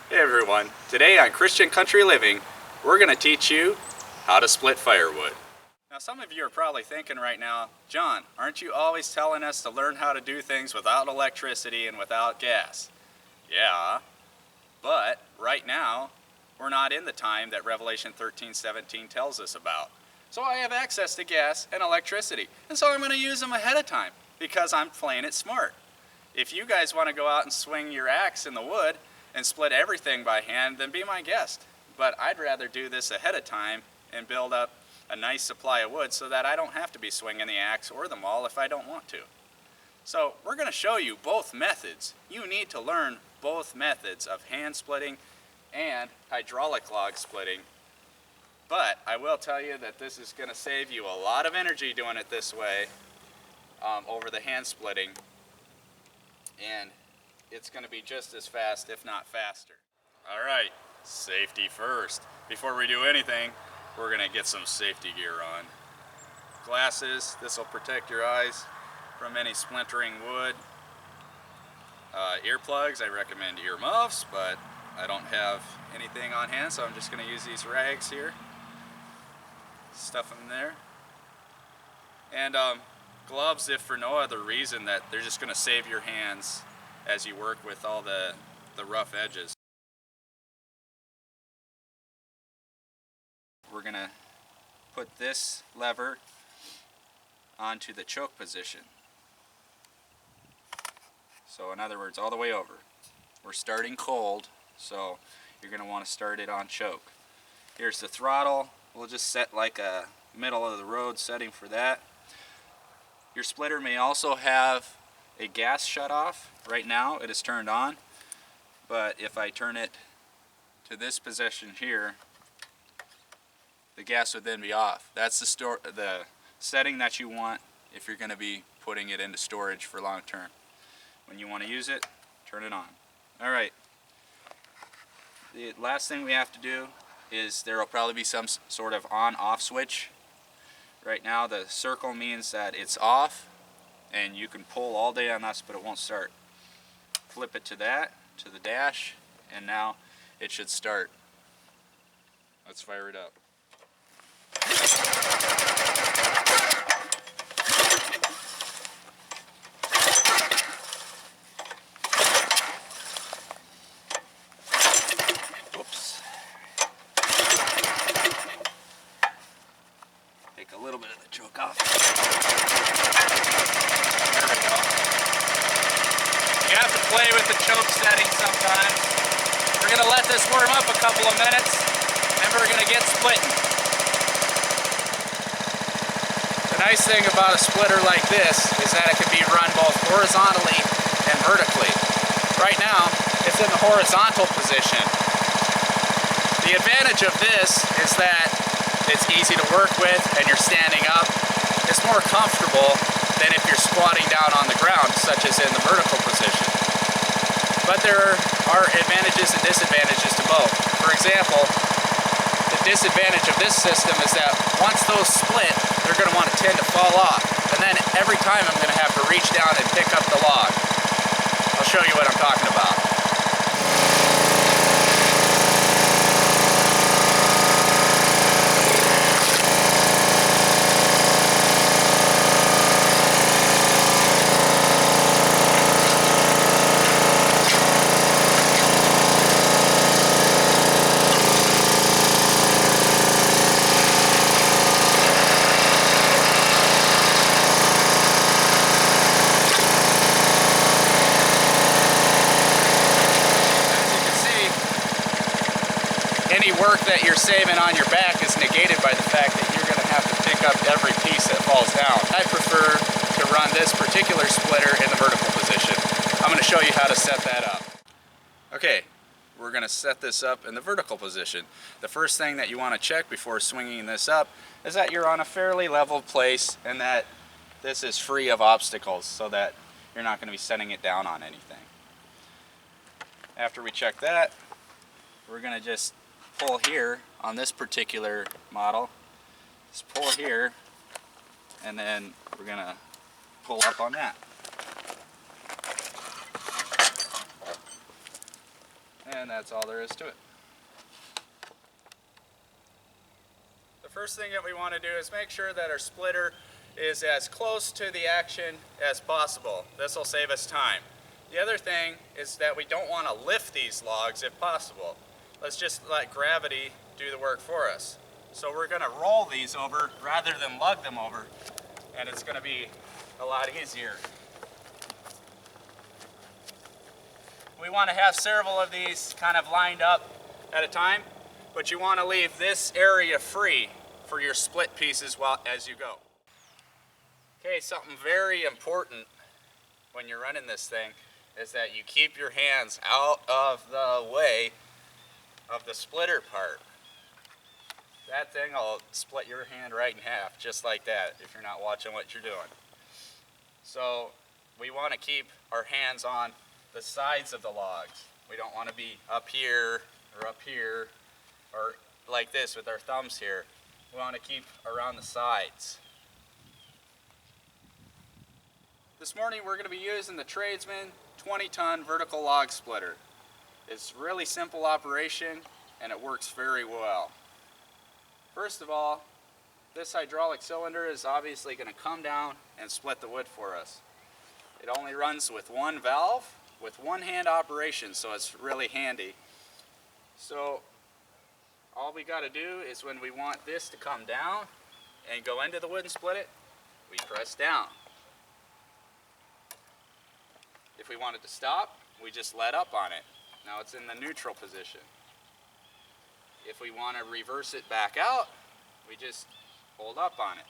Hey everyone, today on Christian Country Living, we're going to teach you how to split firewood. Now some of you are probably thinking right now, John, aren't you always telling us to learn how to do things without electricity and without gas? Yeah, but right now, we're not in the time that Revelation 13:17 tells us about. So I have access to gas and electricity, and so I'm going to use them ahead of time because I'm playing it smart. If you guys want to go out and swing your axe in the wood and split everything by hand, then be my guest. But I'd rather do this ahead of time and build up a nice supply of wood so that I don't have to be swinging the axe or the maul if I don't want to. So we're going to show you both methods. You need to learn both methods of hand splitting and hydraulic log splitting. But I will tell you that this is going to save you a lot of energy doing it this way over the hand splitting. And it's going to be just as fast, if not faster. All right, safety first. Before we do anything, we're going to get some safety gear on. Glasses, this will protect your eyes from any splintering wood. Earplugs, I recommend earmuffs, but I don't have anything on hand, so I'm just going to use these rags here. Stuff them there. And gloves, if for no other reason, that they're just going to save your hands as you work with all the rough edges. We're going to put this lever onto the choke position. So in other words, all the way over. We're starting cold, so you're going to want to start it on choke. Here's the throttle. We'll just set like a middle of the road setting for that. Your splitter may also have a gas shutoff. Right now it is turned on, but if I turn it to this position here, the gas would then be off. That's the setting that you want if you're going to be putting it into storage for long term. When you want to use it, turn it on. Alright, the last thing we have to do is there will probably be some sort of on-off switch. Right now the circle means that it's off and you can pull all day on this, but it won't start. Flip it to that, to the dash, and now it should start. Let's fire it up. Whoops. Take a little bit of the choke off. There we go. You have to play with the choke setting sometimes. We're going to let this warm up a couple of minutes, and we're going to get splitting. The nice thing about a splitter like this is that it can be run both horizontally and vertically. Right now, it's in the horizontal position. The advantage of this is that it's easy to work with and you're standing up. It's more comfortable than if you're squatting down on the ground, such as in the vertical position. But there are advantages and disadvantages to both. For example, the disadvantage of this system is that once those split, they're going to want to tend to fall off. And then every time I'm going to have to reach down and pick up the log. I'll show you what I'm talking about. Any work that you're saving on your back is negated by the fact that you're going to have to pick up every piece that falls down. I prefer to run this particular splitter in the vertical position. I'm going to show you how to set that up. Okay, we're going to set this up in the vertical position. The first thing that you want to check before swinging this up is that you're on a fairly level place and that this is free of obstacles so that you're not going to be setting it down on anything. After we check that, we're going to just pull here on this particular model. Just pull here, and then we're going to pull up on that. And that's all there is to it. The first thing that we want to do is make sure that our splitter is as close to the action as possible. This will save us time. The other thing is that we don't want to lift these logs if possible. Let's just let gravity do the work for us. So we're going to roll these over rather than lug them over, and it's going to be a lot easier. We want to have several of these kind of lined up at a time, but you want to leave this area free for your split pieces as you go. Okay, something very important when you're running this thing is that you keep your hands out of the way of the splitter part. That thing will split your hand right in half, just like that, if you're not watching what you're doing. So we want to keep our hands on the sides of the logs. We don't want to be up here, or like this with our thumbs here. We want to keep around the sides. This morning we're going to be using the Tradesman 20-ton vertical log splitter. It's really simple operation and it works very well. First of all, this hydraulic cylinder is obviously going to come down and split the wood for us. It only runs with one valve with one hand operation, so it's really handy. So all we got to do is when we want this to come down and go into the wood and split it, we press down. If we want it to stop, we just let up on it. Now it's in the neutral position. If we want to reverse it back out, we just hold up on it.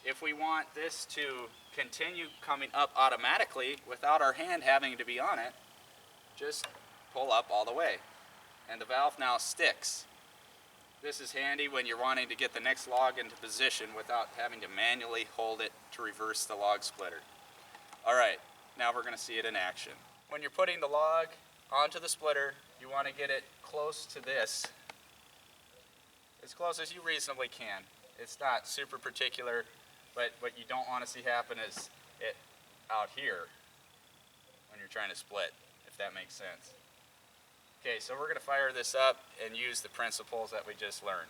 If we want this to continue coming up automatically without our hand having to be on it, just pull up all the way. And the valve now sticks. This is handy when you're wanting to get the next log into position without having to manually hold it to reverse the log splitter. Alright, now we're going to see it in action. When you're putting the log onto the splitter, you want to get it close to this, as close as you reasonably can. It's not super particular, but what you don't want to see happen is it out here when you're trying to split, if that makes sense. Okay, so we're going to fire this up and use the principles that we just learned.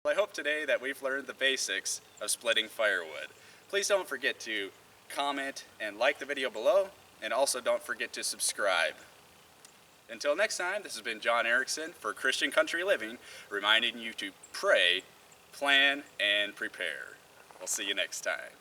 I hope today that we've learned the basics of splitting firewood. Please don't forget to comment and like the video below, and also don't forget to subscribe. Until next time, this has been John Erickson for Christian Country Living, reminding you to pray, plan, and prepare. We'll see you next time.